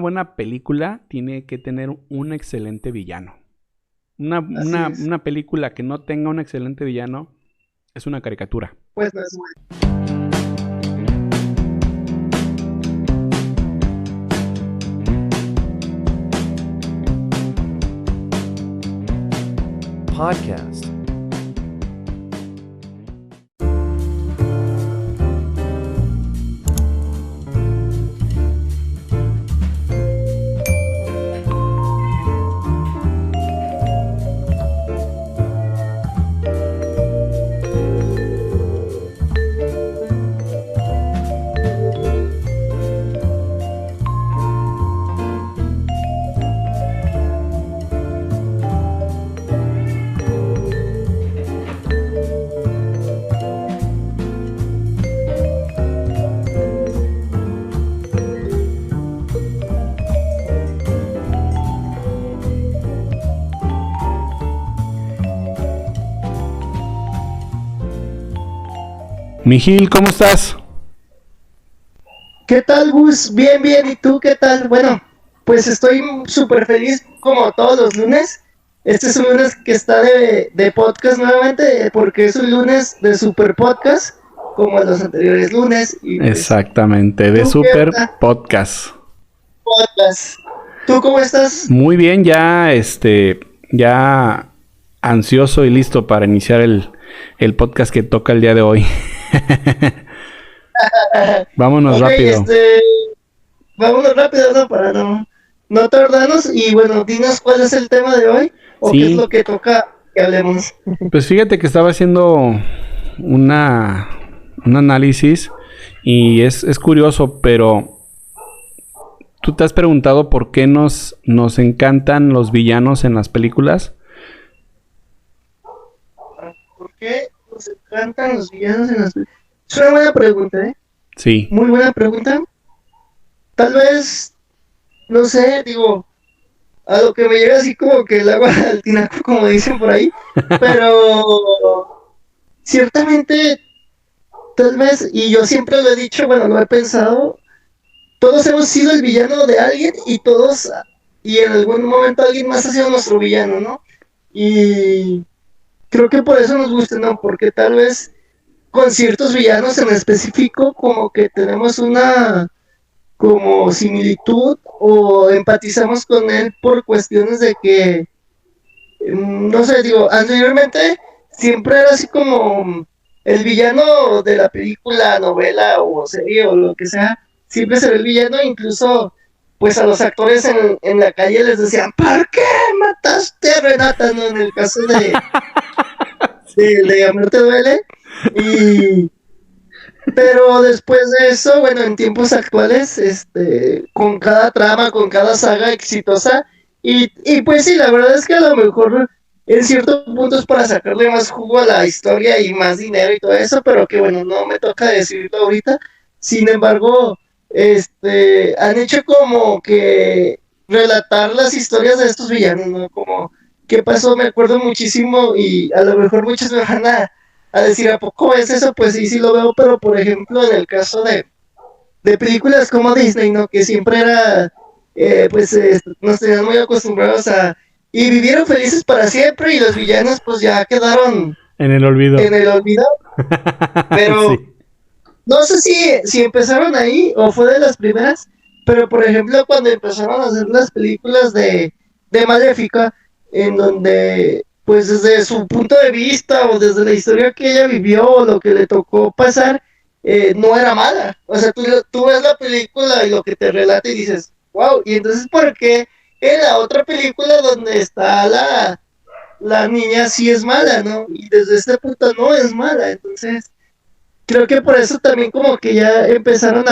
buena película tiene que tener un excelente villano. Así es. Una película que no tenga un excelente villano es una caricatura. Pues no es bueno. Podcast. Mijil, ¿cómo estás? ¿Qué tal, Gus? Bien, bien. ¿Y tú qué tal? Bueno, pues estoy súper feliz como todos los lunes. Este es un lunes que está de podcast nuevamente porque es un lunes de super podcast como los anteriores lunes. Y pues, Exactamente, de ¿tú qué Super onda? Podcast. Podcast. ¿Tú cómo estás? Muy bien, ya ansioso y listo para iniciar el podcast que toca el día de hoy. Vámonos Ok, rápido. vámonos rápido, ¿no? Para no tardarnos. Y bueno, dinos cuál es el tema de hoy o qué es Sí, lo que toca que hablemos. pues fíjate que estaba haciendo una, un análisis y es curioso, pero ¿tú te has preguntado por qué nos encantan los villanos en las películas? ¿Por qué nos encantan los villanos en las películas? Es una buena pregunta, ¿eh? Sí. Muy buena pregunta. Tal vez, no sé, digo, a lo que me llega así como que el agua al tinaco, como dicen por ahí, pero ciertamente, tal vez, y yo siempre lo he dicho, bueno, lo he pensado, todos hemos sido el villano de alguien y en algún momento alguien más ha sido nuestro villano, ¿no? Y creo que por eso nos gusta, ¿no? Porque tal vez con ciertos villanos en específico, como que tenemos una como similitud o empatizamos con él por cuestiones de que, no sé, digo, anteriormente siempre era así como el villano de la película, novela o serie o lo que sea, siempre será el villano, incluso pues a los actores en la calle les decían, ¿por qué mataste a Renata? ¿No? En el caso de Amor te duele. Y pero después de eso, bueno, en tiempos actuales, con cada trama, con cada saga exitosa, y pues sí, la verdad es que a lo mejor en cierto punto es para sacarle más jugo a la historia y más dinero y todo eso, pero que bueno, no me toca decirlo ahorita. Sin embargo, han hecho como que relatar las historias de estos villanos, ¿no? Como, ¿qué pasó? Me acuerdo muchísimo y a lo mejor muchos me van a decir, ¿a poco es eso? Pues sí, sí lo veo, pero por ejemplo, en el caso de películas como Disney, ¿no? Que siempre era, nos tenían muy acostumbrados a... Y vivieron felices para siempre y los villanos pues ya quedaron En el olvido. en el olvido, pero Sí. no sé si empezaron ahí o fue de las primeras, pero por ejemplo cuando empezaron a hacer las películas de Maléfica, en donde pues desde su punto de vista o desde la historia que ella vivió o lo que le tocó pasar, no era mala. O sea, tú ves la película y lo que te relata y dices, wow, y entonces ¿por qué en la otra película donde está la niña sí es mala, ¿no? Y desde este punto no es mala, entonces creo que por eso también como que ya empezaron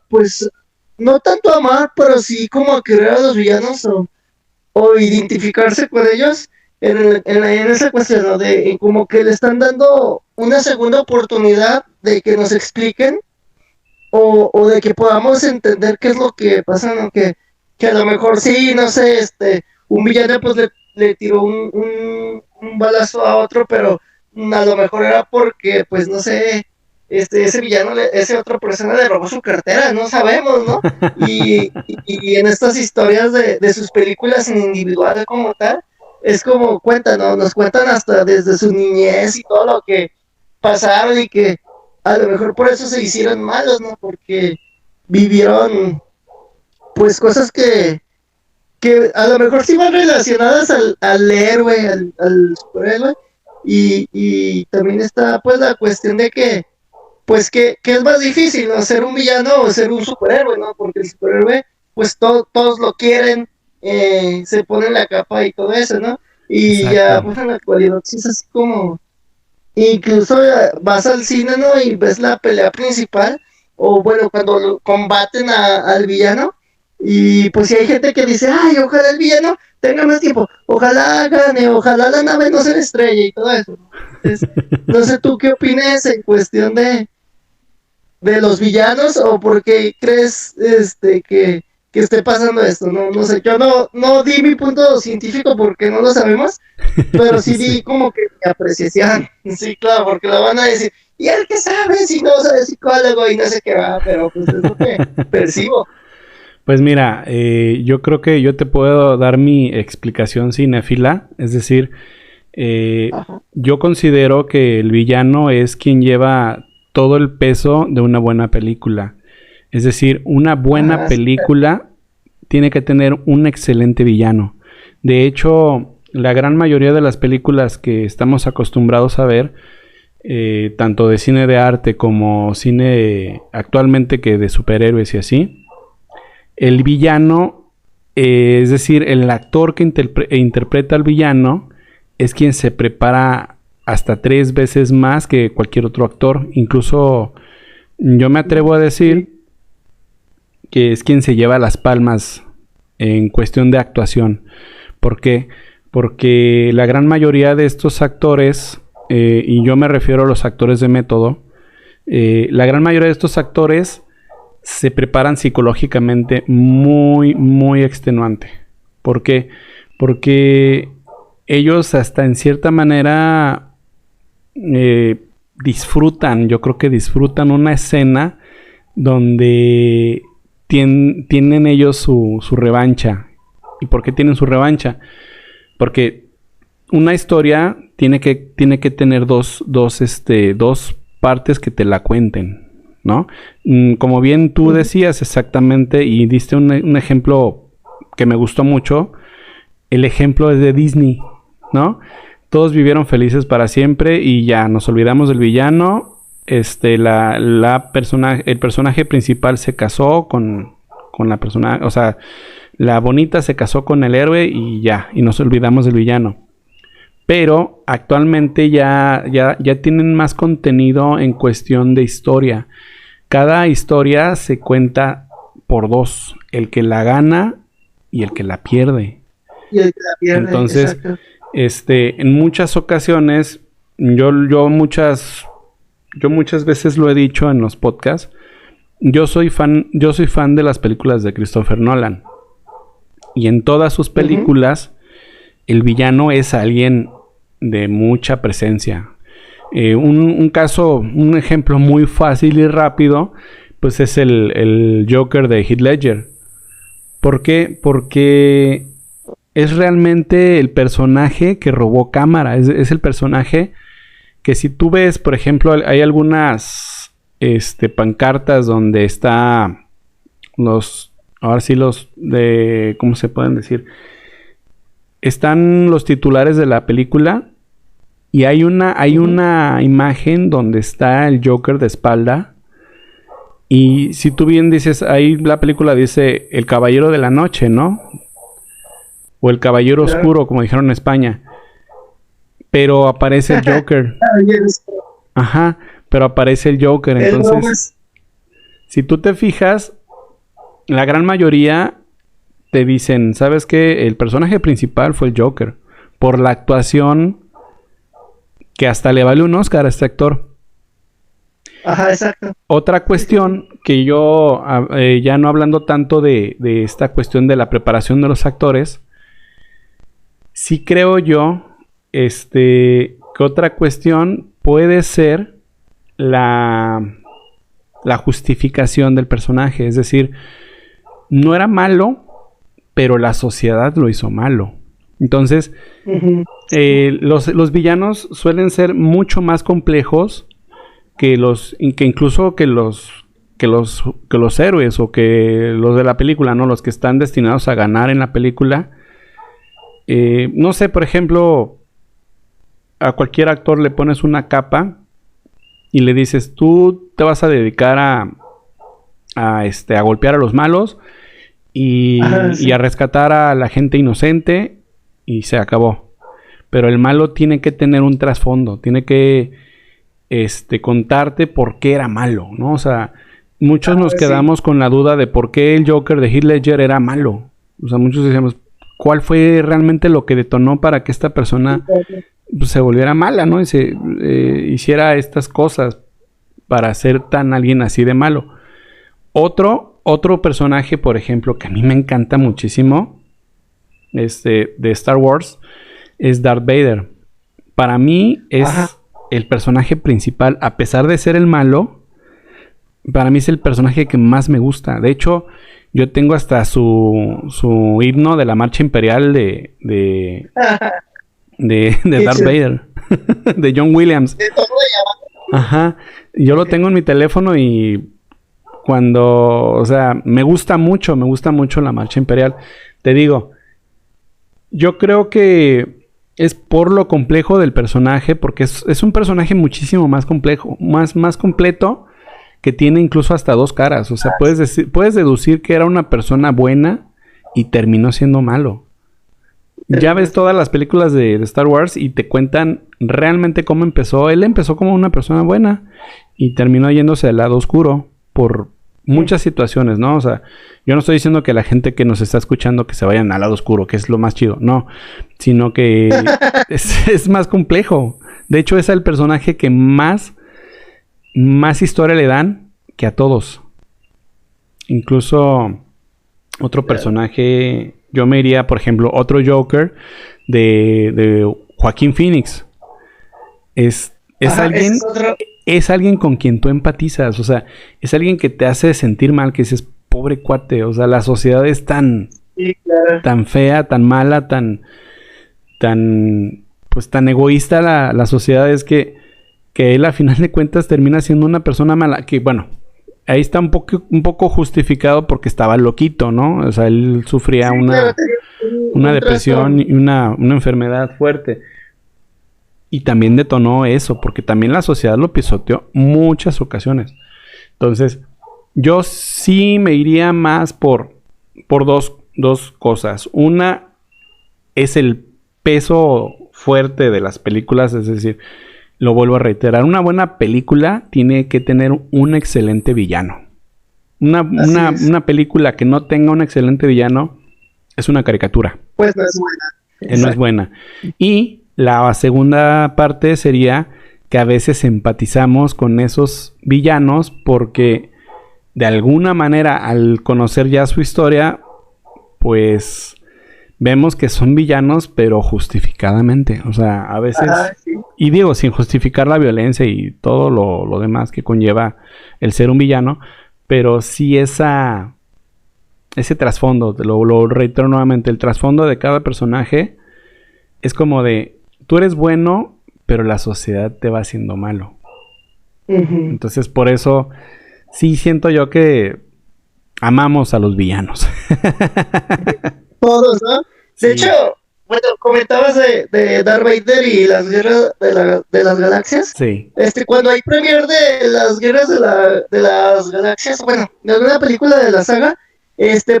pues, no tanto a amar, pero sí como a querer a los villanos o identificarse con ellos en esa cuestión, ¿no? De como que le están dando una segunda oportunidad de que nos expliquen o de que podamos entender qué es lo que pasa, ¿no? Que a lo mejor sí, no sé, un villano pues le tiró un balazo a otro, pero a lo mejor era porque, pues no sé, ese villano, ese otra persona le robó su cartera, no sabemos, ¿no? Y en estas historias de sus películas en individual como tal, es como cuentan, ¿no? Nos cuentan hasta desde su niñez y todo lo que pasaron y que a lo mejor por eso se hicieron malos, ¿no? Porque vivieron, pues, cosas que a lo mejor sí van relacionadas al héroe, al superhéroe, y también está, pues, la cuestión de que pues que es más difícil, ¿no? Ser un villano o ser un superhéroe, ¿no? Porque el superhéroe, pues todos lo quieren, se ponen la capa y todo eso, ¿no? Y ya, Exacto. pues en la actualidad sí es así como, incluso vas al cine, ¿no? Y ves la pelea principal, o bueno, cuando combaten al villano, y pues si hay gente que dice, ay, ojalá el villano tenga más tiempo, ojalá gane, ojalá la nave no se le estrelle y todo eso, ¿no? Entonces, no sé tú qué opinas en cuestión de los villanos o por qué crees que esté pasando esto. No, no sé, yo no di mi punto científico porque no lo sabemos, pero sí di Sí. como que mi apreciación. Sí, claro, porque lo van a decir, ¿y él qué sabe si no sabe psicólogo y no sé qué va? Pero pues es lo que percibo. Pues mira, yo creo que yo te puedo dar mi explicación cinéfila, es decir, Ajá. yo considero que el villano es quien lleva todo el peso de una buena película. Es decir, una buena Ajá, sí, película tiene que tener un excelente villano. De hecho, la gran mayoría de las películas que estamos acostumbrados a ver, tanto de cine de arte como cine actualmente que de superhéroes y así, el villano, es decir, el actor que interpreta al villano es quien se prepara hasta 3 veces más que cualquier otro actor. Incluso yo me atrevo a sí, decir que es quien se lleva las palmas en cuestión de actuación. ¿Por qué? Porque la gran mayoría de estos actores, y yo me refiero a los actores de método, la gran mayoría de estos actores se preparan psicológicamente muy, muy extenuante. ¿Por qué? Porque ellos hasta en cierta manera disfrutan, yo creo que disfrutan una escena donde tienen ellos su revancha. ¿Y por qué tienen su revancha? Porque una historia tiene que tener dos partes que te la cuenten, ¿no? Como bien tú ujú, decías exactamente y diste un ejemplo que me gustó mucho, el ejemplo es de Disney, ¿no? Todos vivieron felices para siempre y ya nos olvidamos del villano. El personaje principal se casó con la persona, o sea, la bonita se casó con el héroe y ya, y nos olvidamos del villano. Pero actualmente ya tienen más contenido en cuestión de historia. Cada historia se cuenta por dos, el que la gana y el que la pierde. y el que la pierde, Entonces, exacto. en muchas ocasiones, yo, yo muchas, yo muchas veces lo he dicho en los podcasts, yo soy fan de las películas de Christopher Nolan. Y en todas sus Ujú, películas, el villano es alguien de mucha presencia. Un ejemplo muy fácil y rápido, pues es el Joker de Heath Ledger. ¿Por qué? Porque es realmente el personaje que robó cámara. Es el personaje que si tú ves, por ejemplo, hay algunas pancartas donde está ahora sí los de, ¿cómo se pueden decir? Están los titulares de la película y hay ujú, una imagen donde está el Joker de espalda. Y si tú bien dices, ahí la película dice El Caballero de la Noche, ¿no? O El Caballero claro. Oscuro, como dijeron en España. Pero aparece el Joker. Oye, Ajá, pero aparece el Joker. es lo Entonces, más, si tú te fijas, la gran mayoría te dicen, ¿sabes qué? El personaje principal fue el Joker. Por la actuación que hasta le vale un Oscar a este actor. ajá, exacto. Otra Sí, sí, sí. cuestión que yo, ya no hablando tanto de esta cuestión de la preparación de los actores, sí creo yo, que otra cuestión puede ser la justificación del personaje. Es decir, no era malo, pero la sociedad lo hizo malo. Entonces, los villanos suelen ser mucho más complejos que incluso que los héroes o que los de la película, ¿no? Los que están destinados a ganar en la película. No sé, por ejemplo, a cualquier actor le pones una capa y le dices, tú te vas a dedicar a golpear a los malos y a rescatar a la gente inocente, y se acabó. Pero el malo tiene que tener un trasfondo, tiene que contarte por qué era malo, ¿no? O sea, muchos nos quedamos con la duda de por qué el Joker de Heath Ledger era malo. O sea, muchos decíamos, ¿cuál fue realmente lo que detonó para que esta persona pues, se volviera mala, ¿no? Y hiciera estas cosas para ser tan alguien así de malo. Otro personaje, por ejemplo, que a mí me encanta muchísimo, de Star Wars, es Darth Vader. Para mí es el personaje principal, a pesar de ser el malo, para mí es el personaje que más me gusta. De hecho, yo tengo hasta su himno de la marcha imperial de Darth Vader, de John Williams. Ajá, yo lo tengo en mi teléfono y o sea, me gusta mucho la marcha imperial. Te digo, yo creo que es por lo complejo del personaje, porque es un personaje muchísimo más complejo, más completo, que tiene incluso hasta dos caras. O sea, puedes deducir que era una persona buena y terminó siendo malo. Ya ves todas las películas de Star Wars y te cuentan realmente cómo empezó. Él empezó como una persona buena y terminó yéndose al lado oscuro por muchas situaciones, ¿no? O sea, yo no estoy diciendo que la gente que nos está escuchando que se vayan al lado oscuro, que es lo más chido, no, sino que es más complejo. De hecho, es el personaje que más historia le dan que a todos. Incluso otro personaje, yo me iría, por ejemplo, otro Joker de Joaquín Phoenix. Es alguien con quien tú empatizas, o sea, es alguien que te hace sentir mal, que dices, pobre cuate, o sea, la sociedad es tan fea, tan mala, tan egoísta la sociedad, es que él a final de cuentas termina siendo una persona mala, que bueno, ahí está un poco justificado porque estaba loquito, ¿no? O sea, él sufría una depresión y una enfermedad fuerte. Y también detonó eso, porque también la sociedad lo pisoteó muchas ocasiones. Entonces, yo sí me iría más por dos cosas. Una es el peso fuerte de las películas, es decir, lo vuelvo a reiterar, una buena película tiene que tener un excelente villano. Una película que no tenga un excelente villano es una caricatura. Pues no es buena. No es buena. Y la segunda parte sería que a veces empatizamos con esos villanos porque de alguna manera al conocer ya su historia, pues vemos que son villanos pero justificadamente. O sea, a veces, y digo, sin justificar la violencia y todo lo demás que conlleva el ser un villano, pero sí ese trasfondo, lo reitero nuevamente, el trasfondo de cada personaje es como de, tú eres bueno, pero la sociedad te va haciendo malo. Entonces, por eso, sí siento yo que amamos a los villanos. Todos, ¿no? Sí. De hecho, bueno, comentabas de Darth Vader y las guerras de las galaxias. Sí. Cuando hay premier de las guerras de las galaxias, bueno, de alguna película de la saga,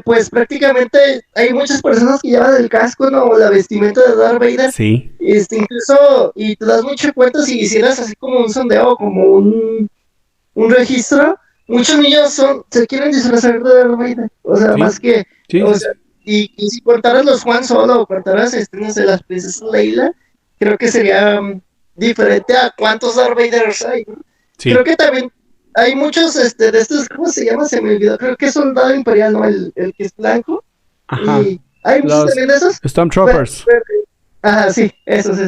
pues prácticamente hay muchas personas que llevan el casco, ¿no? O la vestimenta de Darth Vader. Sí. Incluso, y te das mucho cuenta si hicieras así como un sondeo, como un registro, muchos niños se quieren disfrazar de Darth Vader. O sea, sí. Más que, sí, o sea, y si cortaras los Juan Solo o cortaras, no sé, las princesas Leila, creo que sería diferente a cuántos Darth Vaders hay, ¿no? Sí. Creo que también hay muchos de estos, ¿cómo se llama? Se me olvidó, creo que es Soldado Imperial, ¿no? El que es blanco. Ajá. Y hay muchos también de esos. Stormtroopers. Ajá, sí, esos.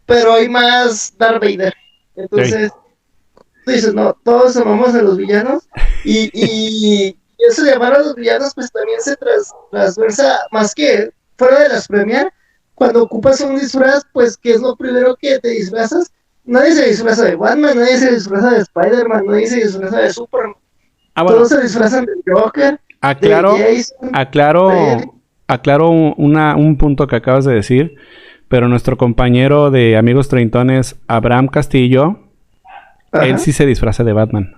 Pero hay más Darth Vader. Entonces, tú dices, no, todos amamos a los villanos, y eso de amar a los villanos, pues también se transversa, más que fuera de las premiar, cuando ocupas un disfraz, pues, ¿qué es lo primero que te disfrazas? Nadie se disfraza de Batman, nadie se disfraza de Spider-Man, nadie se disfraza de Superman. Bueno, Todos se disfrazan de Joker, aclaro, de Jason, de... aclaro un punto que acabas de decir, pero nuestro compañero de Amigos Treintones, Abraham Castillo, él Ajá. sí se disfraza de Batman.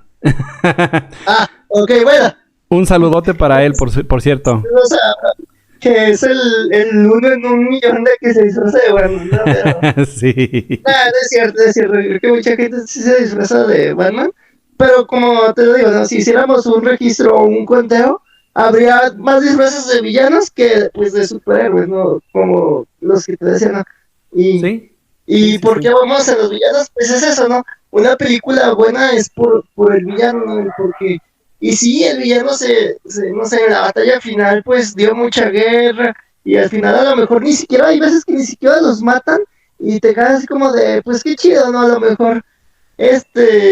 Ah, ok, bueno. Un saludote para él, por cierto. O sea, que es el uno en un millón de que se disfraza de Batman, ¿no? Pero... Sí. Ah, no es cierto, es cierto. Creo que mucha gente sí se disfraza de Batman. Pero como te lo digo, ¿no? Si hiciéramos un registro o un conteo, habría más disfraces de villanos que pues de superhéroes, ¿no? Como los que te decía, ¿no? Y, Sí. y Sí, ¿por qué sí. vamos a los villanos? Pues es eso, ¿no? Una película buena es por el villano, ¿no? Porque... Y sí, el villano no sé, en la batalla final pues dio mucha guerra y al final a lo mejor ni siquiera, hay veces que ni siquiera los matan y te quedas así como de, pues qué chido, ¿no? A lo mejor,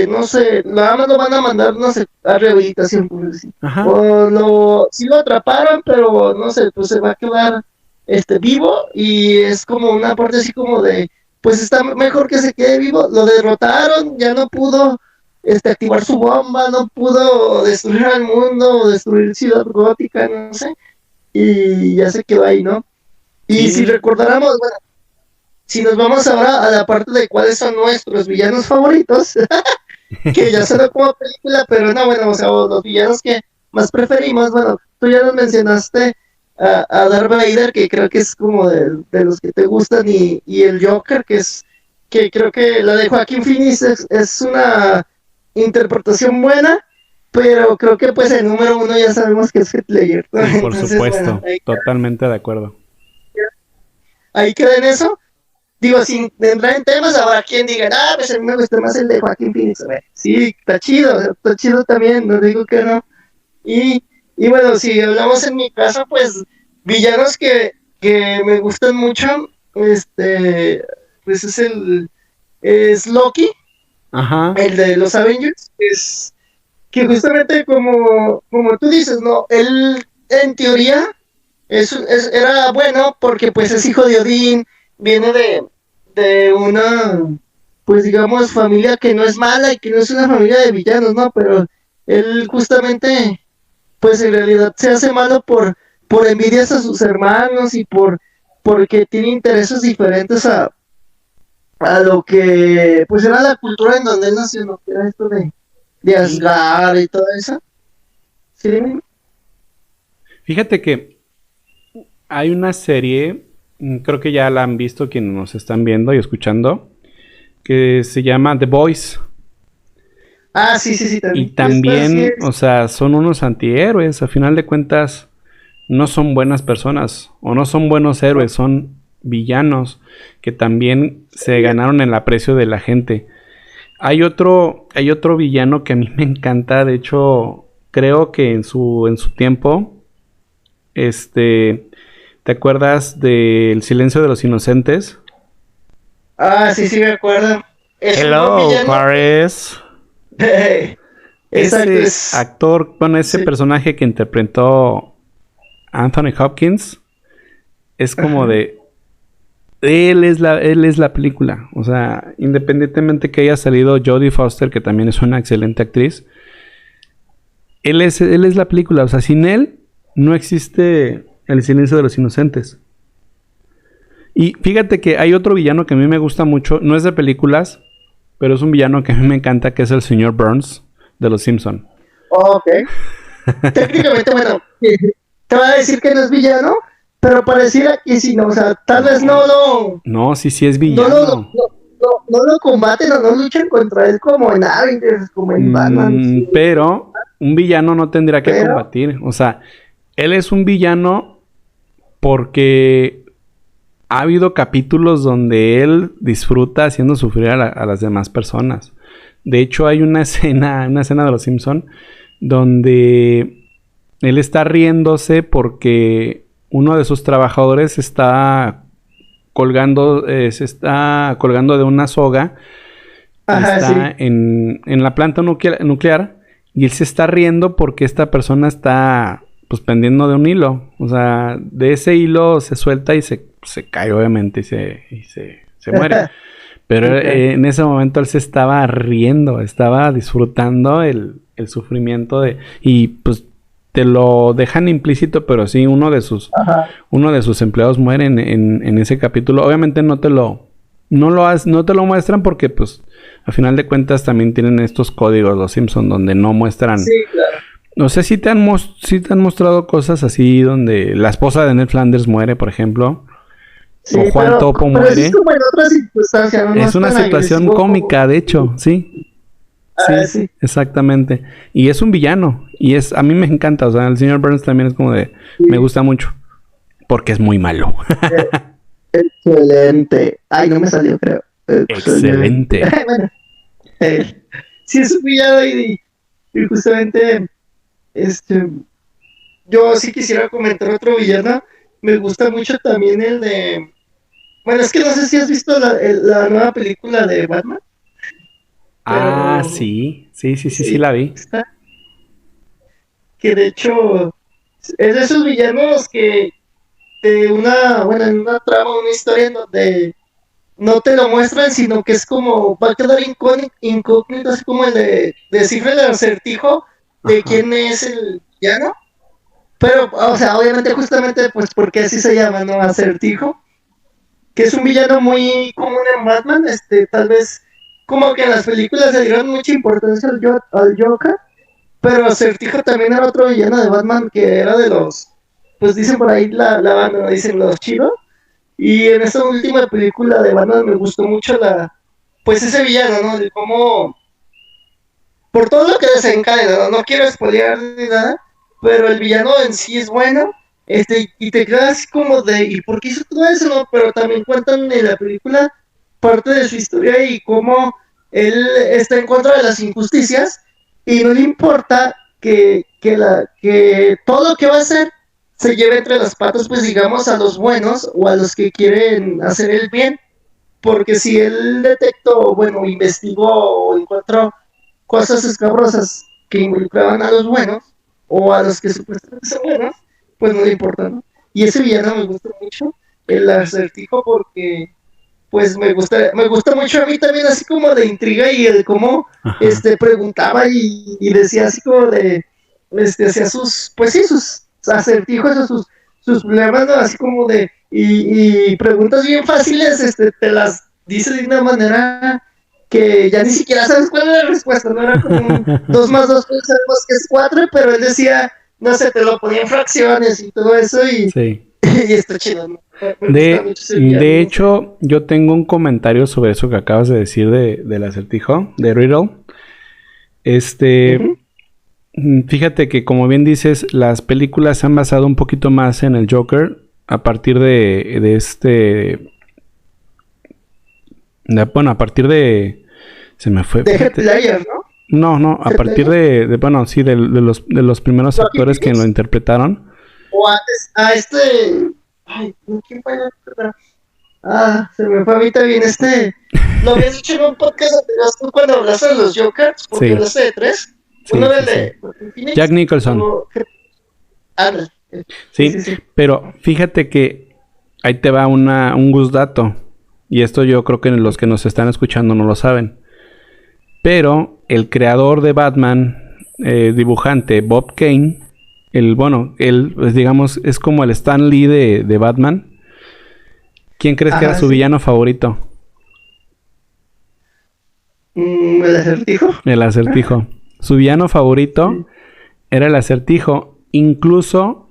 no sé, nada más lo van a mandar, no sé, a rehabilitación, por decir. Ajá. O sí lo atraparon, pero no sé, pues se va a quedar, vivo y es como una parte así como de, pues está mejor que se quede vivo, lo derrotaron, ya no pudo, activar su bomba, no pudo destruir al mundo, o destruir Ciudad Gótica, no sé, y ya se quedó ahí, ¿no? Y si Sí. recordáramos, bueno, si nos vamos ahora a la parte de cuáles son nuestros villanos favoritos, que ya suena como película, pero no, bueno, o sea, los villanos que más preferimos, bueno, tú ya nos mencionaste a Darth Vader, que creo que es como de los que te gustan, y el Joker, que creo que la de Joaquín Phoenix es una interpretación buena, pero creo que pues el número uno ya sabemos que es Heath Ledger, ¿no? Por Entonces, bueno, supuesto. Totalmente de acuerdo. ahí queda en eso. Digo, sin entrar en temas, habrá quien diga, ah, pues a mí me gusta más el de Joaquín Phoenix. A ver, sí, está chido también, no digo que no. Y, y bueno, si hablamos en mi caso, pues villanos que me gustan mucho, pues es Loki, Ajá. el de los Avengers, es que justamente como tú dices, ¿no? Él en teoría era bueno porque pues es hijo de Odín, viene de una, pues digamos, familia que no es mala y que no es una familia de villanos, ¿no? Pero él justamente, pues en realidad se hace malo por envidias a sus hermanos y porque tiene intereses diferentes a lo que, pues era la cultura en donde él nació, ¿no? Que era esto de Sí. Asgard y todo eso. ¿Sí, dime? Fíjate que hay una serie, creo que ya la han visto quienes nos están viendo y escuchando, que se llama The Boys. Ah, sí, sí, sí, Y también. Pues sí, también, o sea, son unos antihéroes. A final de cuentas, no son buenas personas o no son buenos héroes, son villanos que también se ganaron el aprecio de la gente. Hay otro villano que a mí me encanta. De hecho, creo que en su tiempo, ¿te acuerdas del Silencio de los Inocentes? ah, sí, sí, me acuerdo. Es un buen Hello, villano. Juárez. Exacto, Ese actor, bueno, ese sí, personaje que interpretó Anthony Hopkins, es como ajá. de... él es la película. O sea, independientemente que haya salido Jodie Foster, que también es una excelente actriz, él es la película. O sea, sin él no existe El Silencio de los Inocentes. Y fíjate que hay otro villano que a mí me gusta mucho, no es de películas, pero es un villano que a mí me encanta, que es el señor Burns de Los Simpson. Ok. Técnicamente, bueno, te va a decir que no es villano, pero pareciera que sí, no, o sea, tal vez No, no, sí es no lo, villano. no lo combaten o no luchan contra él como en Avengers, como en Batman, sí, Pero un villano no tendría que pero, combatir. O sea, él es un villano porque ha habido capítulos donde él disfruta haciendo sufrir a las demás personas. De hecho, hay una escena de Los Simpson donde él está riéndose porque uno de sus trabajadores está colgando, se está colgando de una soga Ajá, está sí. en la planta nuclear y él se está riendo porque esta persona está pues pendiendo de un hilo. O sea, de ese hilo se suelta y se cae obviamente se muere. Pero Ok. en ese momento él se estaba riendo, estaba disfrutando el sufrimiento de... Y pues te lo dejan implícito, pero sí, Ajá. uno de sus empleados muere en ese capítulo. Obviamente no te lo muestran porque pues a final de cuentas también tienen estos códigos los Simpson donde no muestran. Sí, claro. No sé si te han mostrado cosas así donde la esposa de Ned Flanders muere, por ejemplo, Sí, o Juan Topo pero eso es muere. como en otra circunstancia, ¿no? No Es es una tan situación agresivo como... cómica, de hecho, sí. Ah, Sí, sí. exactamente. Y es un villano. Y a mí me encanta. O sea, el señor Burns también es como de, me Sí. gusta mucho. Porque es muy malo. Eh, Excelente. Ay, no me salió, creo. Excelente. Excelente. Bueno, eh, sí es un villano y justamente, este, yo sí quisiera comentar otro villano. Me gusta mucho también el de... Bueno, es que no sé si has visto la nueva película de Batman, Ah, pero sí. Sí, sí, la vi. está, que de hecho es de esos villanos que de bueno, en una trama, una historia en donde no te lo muestran, sino que es como, va a quedar incógnito, así como el de descifra el acertijo de Ajá. quién es el villano. Pero, o sea, obviamente, justamente, pues, porque así se llama, ¿no? Acertijo, que es un villano muy común en Batman, tal vez, como que en las películas le dieron mucha importancia al Joker, pero Acertijo también era otro villano de Batman que era de los, pues dicen por ahí la banda, ¿no? Dicen los chidos. Y en esta última película de Batman me gustó mucho pues ese villano, ¿no? De cómo, por todo lo que desencadena, no quiero spoilear ni nada, pero el villano en sí es bueno, y te quedas así como de, ¿y por qué hizo todo eso, no? Pero también cuentan en la película parte de su historia y cómo él está en contra de las injusticias y no le importa que todo lo que va a hacer se lleve entre las patas, pues digamos, a los buenos o a los que quieren hacer el bien, porque si él detectó, bueno, investigó o encontró cosas escabrosas que involucraban a los buenos o a los que supuestamente son buenos, pues no le importa, ¿no? Y ese villano me gusta mucho, el acertijo, porque pues me gusta mucho a mí también así como de intriga y el cómo Ajá. preguntaba y decía así como de hacía sus, pues sí, sus acertijos o sus problemas, ¿no? Así como de y preguntas bien fáciles, te las dice de una manera que ya ni siquiera sabes cuál es la respuesta, no era como un 2 más 2 pues sabemos que es 4, pero él decía, no sé, te lo ponía en fracciones y todo eso Sí. y está chido, ¿no? Me gusta mucho ese De villano. hecho, yo tengo un comentario sobre eso que acabas de decir del acertijo, de Riddle. Uh -huh. Este, fíjate que como bien dices, las películas se han basado un poquito más en el Joker a partir bueno, a partir de... Se me fue, De Heath fíjate. Ledger, ¿no? No, a Heath partir Ledger, bueno, sí, de los primeros Joaquin actores que lo Phoenix, interpretaron. o antes a ay, ¿quién fue la otra? Ah, se me fue ahorita bien lo habías dicho en un podcast anterior tú cuando hablaste de los Jokers, porque Sí, hablaste de tres, uno sí, era sí, el sí. de Joaquin Jack Phoenix, Nicholson. luego Ándale, sí, sí, Sí, sí. pero fíjate que ahí te va un gusdato. Y esto yo creo que los que nos están escuchando no lo saben. Pero el creador de Batman, dibujante Bob Kane, él, pues, digamos, es como el Stan Lee de Batman. ¿Quién crees que era Ajá, su sí. villano favorito? El acertijo. El acertijo. Su villano favorito Sí. era el acertijo. Incluso,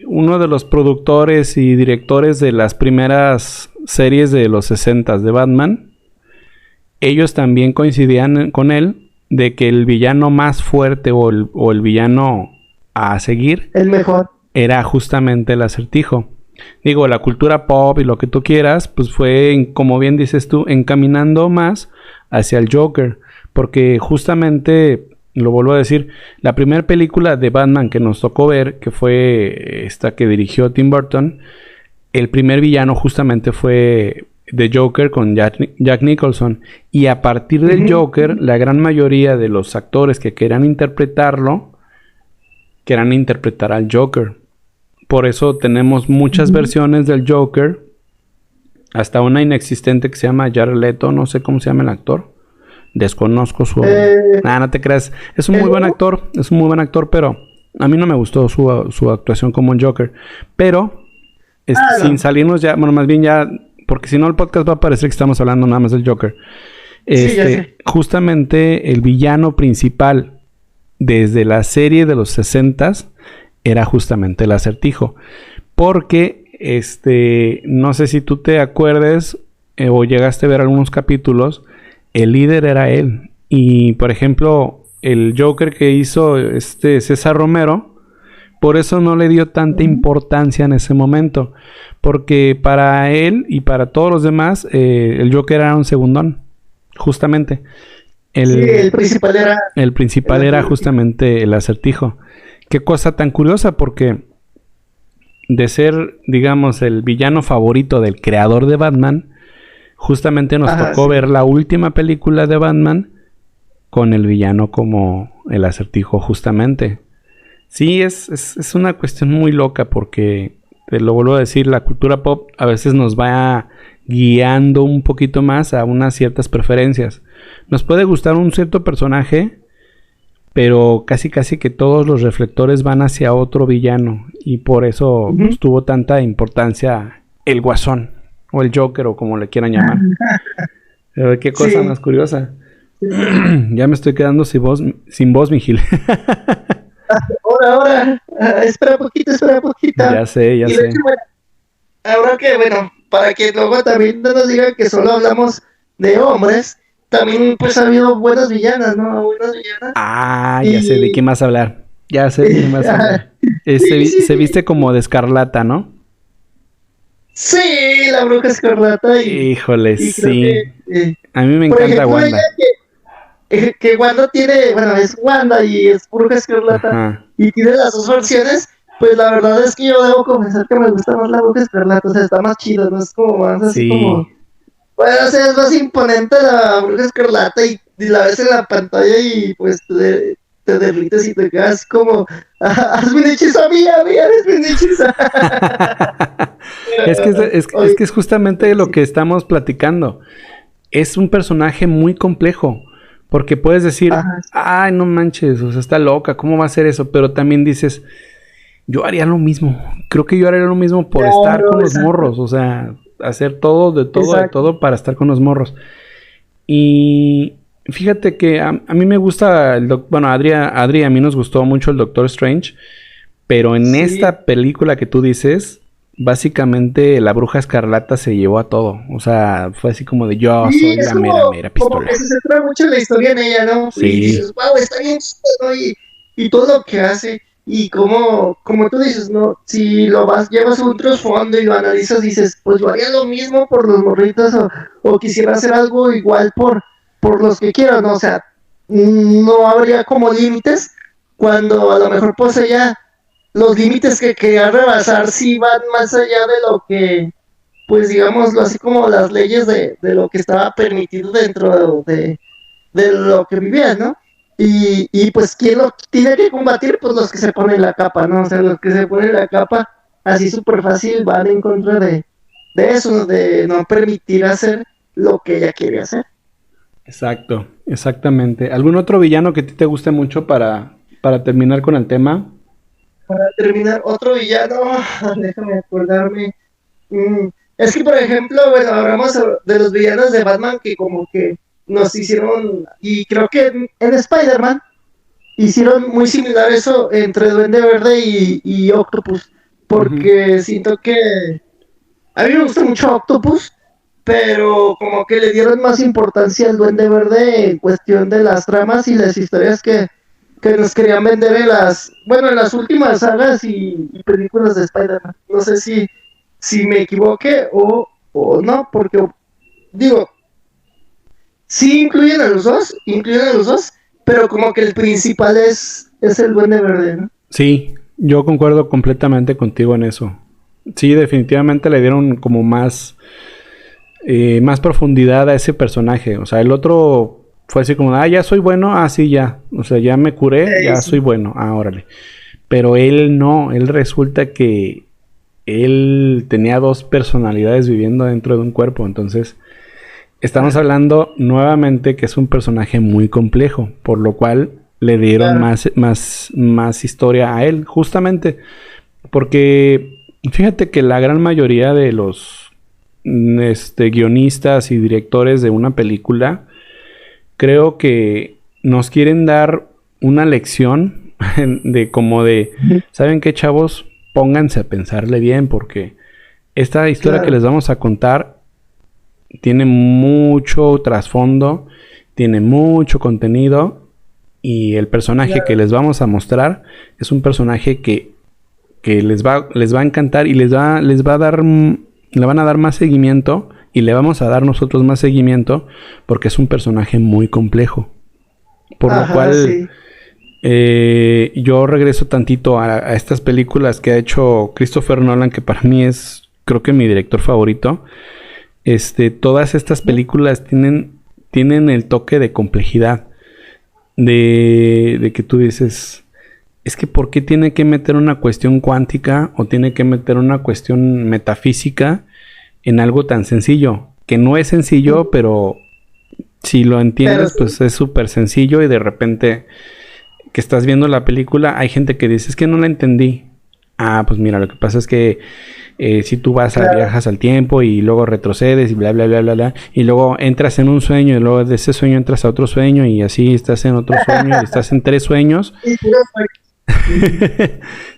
uno de los productores y directores de las primeras series de los 60 de Batman, ellos también coincidían con él de que el villano más fuerte o el villano a seguir El mejor. era justamente el acertijo. Digo, la cultura pop y lo que tú quieras, pues fue, como bien dices tú, encaminando más hacia el Joker. Porque justamente, lo vuelvo a decir, la primera película de Batman que nos tocó ver, que fue esta que dirigió Tim Burton, el primer villano justamente fue de Joker con Jack Nicholson. Y a partir del Joker, la gran mayoría de los actores que querían interpretarlo, querían interpretar al Joker. Por eso tenemos muchas versiones del Joker. Hasta una inexistente que se llama Jared Leto. No sé cómo se llama el actor. Desconozco su... no te creas. Es un muy buen actor. Es un muy buen actor, pero a mí no me gustó su actuación como un Joker. Pero, sin salirnos ya... Bueno, más bien ya... Porque si no el podcast va a parecer que estamos hablando nada más del Joker. Justamente el villano principal desde la serie de los 60s era justamente el Acertijo. Porque, no sé si tú te acuerdes o llegaste a ver algunos capítulos, el líder era él. Y, por ejemplo, el Joker que hizo César Romero, por eso no le dio tanta importancia en ese momento. Porque para él y para todos los demás, el Joker era un segundón. Justamente. El principal era justamente el Acertijo. Qué cosa tan curiosa, porque de ser, digamos, el villano favorito del creador de Batman, justamente nos tocó ver la última película de Batman con el villano como el Acertijo, justamente. Sí, es una cuestión muy loca, porque, te lo vuelvo a decir, la cultura pop a veces nos va guiando un poquito más a unas ciertas preferencias. Nos puede gustar un cierto personaje, pero casi que todos los reflectores van hacia otro villano. Y por eso pues, tuvo tanta importancia el Guasón, o el Joker, o como le quieran llamar. Pero qué cosa más curiosa. Ya me estoy quedando sin voz, mi Gil. Ahora, espera poquito. Ya sé. Hecho, bueno, ahora que, bueno, para que luego también no nos digan que solo hablamos de hombres, también pues ha habido buenas villanas, ¿no? Buenas villanas. Ya sé de quién más hablar. Se viste como de escarlata, ¿no? Sí, la Bruja Escarlata. Híjole, sí. A mí me encanta ejemplo, Wanda. Que Wanda tiene, bueno, es Wanda y es Bruja Escarlata. Ajá. Y tiene las dos versiones. Pues la verdad es que yo debo confesar que me gusta más la Bruja Escarlata. O sea, está más chido, ¿no? Es como más así como... Bueno, o sea, es más imponente la Bruja Escarlata y la ves en la pantalla y pues te derrites y te quedas como, hazme un hechizo a mí, hazme un hechizo. Es que es justamente lo que estamos platicando. Es un personaje muy complejo, porque puedes decir, ay, no manches, o sea, está loca, ¿cómo va a ser eso? Pero también dices, yo haría lo mismo. Creo que yo haría lo mismo por estar con los morros, o sea... hacer todo, de todo para estar con los morros. Y fíjate que a mí me gusta Adri, a mí nos gustó mucho el Doctor Strange, pero en esta película que tú dices, básicamente la Bruja Escarlata se llevó a todo. O sea, fue así como de yo soy la mera pistola. Como que se centra mucho en la historia en ella, ¿no? Sí. Y dices, wow, está bien chido, ¿no? Y todo lo que hace. Y como tú dices, ¿no? Si llevas un trasfondo y lo analizas, dices, pues yo haría lo mismo por los morritos o quisiera hacer algo igual por los que quiero, ¿no? O sea, no habría como límites cuando a lo mejor pues ella, los límites que quería rebasar sí van más allá de lo que, pues digámoslo así como las leyes de lo que estaba permitido dentro de lo que vivía, ¿no? Y pues, ¿quién lo tiene que combatir? Pues los que se ponen la capa, ¿no? O sea, los que se ponen la capa, así súper fácil, van en contra de eso, de no permitir hacer lo que ella quiere hacer. Exacto, exactamente. ¿Algún otro villano que a ti te guste mucho para terminar con el tema? Para terminar, otro villano, déjame acordarme. Es que, por ejemplo, bueno, hablamos de los villanos de Batman que como que nos hicieron, y creo que en Spider-Man hicieron muy similar eso entre Duende Verde y Octopus, porque siento que a mí me gusta mucho Octopus, pero como que le dieron más importancia al Duende Verde en cuestión de las tramas y las historias que nos querían vender en las últimas sagas y películas de Spider-Man. No sé si me equivoqué o no, porque digo, sí incluyen a los dos, pero como que el principal es el Duende Verde, ¿no? Sí, yo concuerdo completamente contigo en eso. Sí, definitivamente le dieron como más más profundidad a ese personaje. O sea, el otro fue así como, ya soy bueno, sí, ya. O sea, ya me curé, ya soy bueno, órale. Pero él no, él resulta que él tenía dos personalidades viviendo dentro de un cuerpo. Entonces, estamos hablando nuevamente que es un personaje muy complejo, por lo cual le dieron más historia a él, justamente. Porque fíjate que la gran mayoría de los guionistas y directores de una película, creo que nos quieren dar una lección ¿saben qué, chavos? Pónganse a pensarle bien, porque esta historia que les vamos a contar tiene mucho trasfondo, tiene mucho contenido, y el personaje que les vamos a mostrar es un personaje que les va a encantar y le van a dar más seguimiento, y le vamos a dar nosotros más seguimiento porque es un personaje muy complejo. Por lo cual yo regreso tantito a estas películas que ha hecho Christopher Nolan, que para mí es, creo que mi director favorito. Todas estas películas tienen el toque de complejidad, de que tú dices, es que ¿por qué tiene que meter una cuestión cuántica o tiene que meter una cuestión metafísica en algo tan sencillo? Que no es sencillo, pero si lo entiendes, pues es súper sencillo, y de repente que estás viendo la película, hay gente que dice, es que no la entendí. Pues mira, lo que pasa es que si tú viajas al tiempo y luego retrocedes y bla, bla, bla, bla, bla, y luego entras en un sueño y luego de ese sueño entras a otro sueño y así estás en otro sueño y estás en 3 sueños.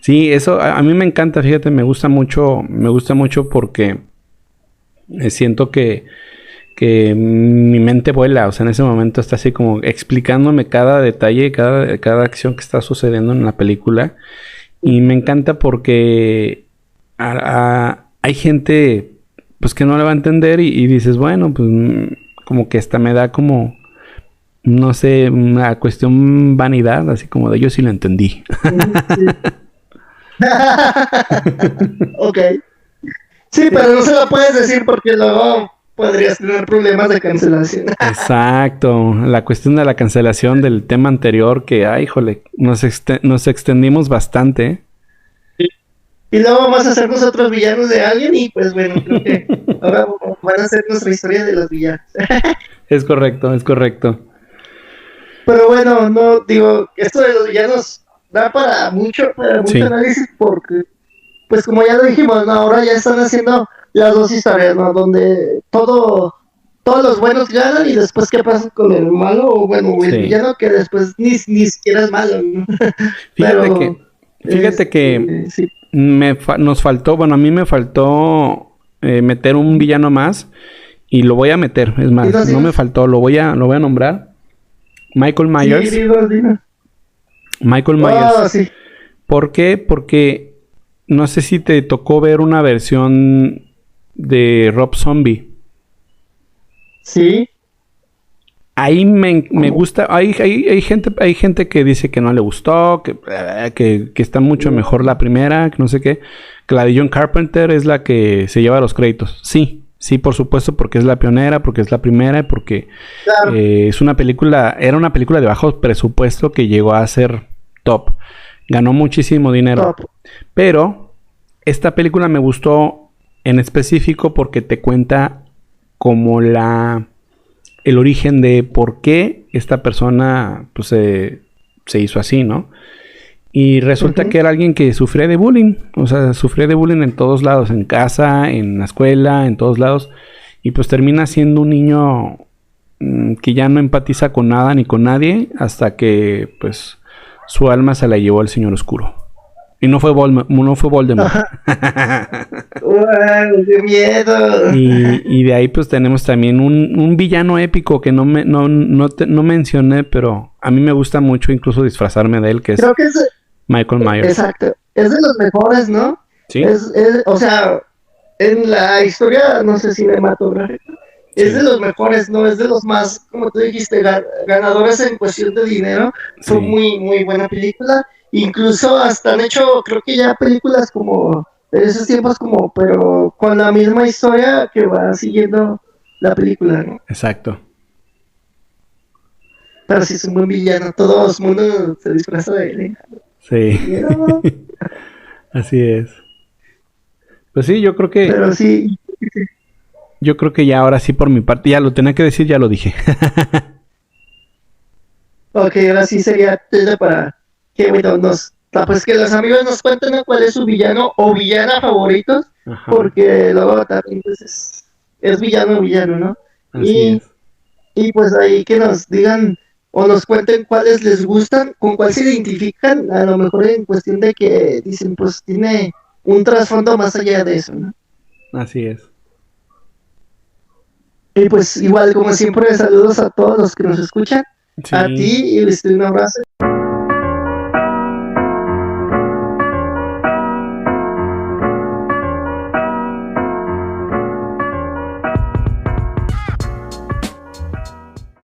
Sí, eso a mí me encanta, fíjate, me gusta mucho porque siento que mi mente vuela. O sea, en ese momento está así como explicándome cada detalle, cada acción que está sucediendo en la película. Y me encanta porque hay gente pues que no le va a entender, y dices, bueno, pues como que hasta me da como, no sé, una cuestión vanidad, así como de yo sí lo entendí. Ok. Sí, pero no se lo puedes decir porque luego podrías tener problemas de cancelación. Exacto, la cuestión de la cancelación del tema anterior, que, híjole, nos extendimos bastante. Y luego vamos a hacer nosotros villanos de alguien, y pues bueno, creo que ahora van a hacer nuestra historia de los villanos. Es correcto. Pero bueno, no, digo, esto de los villanos da para mucho análisis, porque, pues como ya lo dijimos, ¿no? Ahora ya están haciendo las dos historias, ¿no? Donde todos los buenos ganan, y después qué pasa con el malo, o bueno, el villano, que después ni siquiera es malo, ¿no? Fíjate que sí. Nos faltó, bueno, a mí me faltó meter un villano más, y lo voy a meter, es más, no me faltó, lo voy a nombrar. Michael Myers. Sí, Michael Myers. Sí. ¿Por qué? Porque no sé si te tocó ver una versión de Rob Zombie. Sí. Ahí me gusta. Hay gente que dice que no le gustó, que está mucho mejor la primera, que no sé qué. Que la de John Carpenter es la que se lleva los créditos. Sí, por supuesto, porque es la pionera, porque es la primera, porque era una película de bajo presupuesto que llegó a ser top. Ganó muchísimo dinero. Top. Pero esta película me gustó en específico porque te cuenta como el origen de por qué esta persona pues se hizo así, ¿no? Y resulta que era alguien que sufría de bullying. O sea, sufría de bullying en todos lados. En casa, en la escuela, en todos lados. Y pues termina siendo un niño que ya no empatiza con nada ni con nadie. Hasta que pues su alma se la llevó al Señor Oscuro. Y no fue Voldemort. ¡Wow! ¡Qué miedo! Y de ahí pues tenemos también un villano épico que no mencioné, pero a mí me gusta mucho incluso disfrazarme de él, que creo que es Michael Myers. Exacto. Es de los mejores, ¿no? Sí. O sea, en la historia, no sé, cinematográfica, es de los mejores, ¿no? Es de los más, como tú dijiste, ganadores en cuestión de dinero. Fue muy, muy buena película. Incluso hasta han hecho, creo que ya películas como, en esos tiempos como, pero con la misma historia que va siguiendo la película, ¿no? Exacto. Pero sí es un buen villano, todo el mundo se disfraza de él, ¿eh? Sí. Pero, Así es. Pues sí, pero sí, yo creo que ya ahora sí por mi parte, ya lo tenía que decir, ya lo dije. ok, ahora sí sería para que, bueno, pues que los amigos nos cuenten, ¿no?, cuál es su villano o villana favorito, Ajá. porque luego también pues es villano o villano, ¿no? Así Y, es. y pues ahí que nos digan o nos cuenten cuáles les gustan, con cuál se identifican, a lo mejor en cuestión de que dicen, pues tiene un trasfondo más allá de eso, ¿no? Así es. Y pues igual, como siempre, saludos a todos los que nos escuchan, a Sí. ti y un abrazo.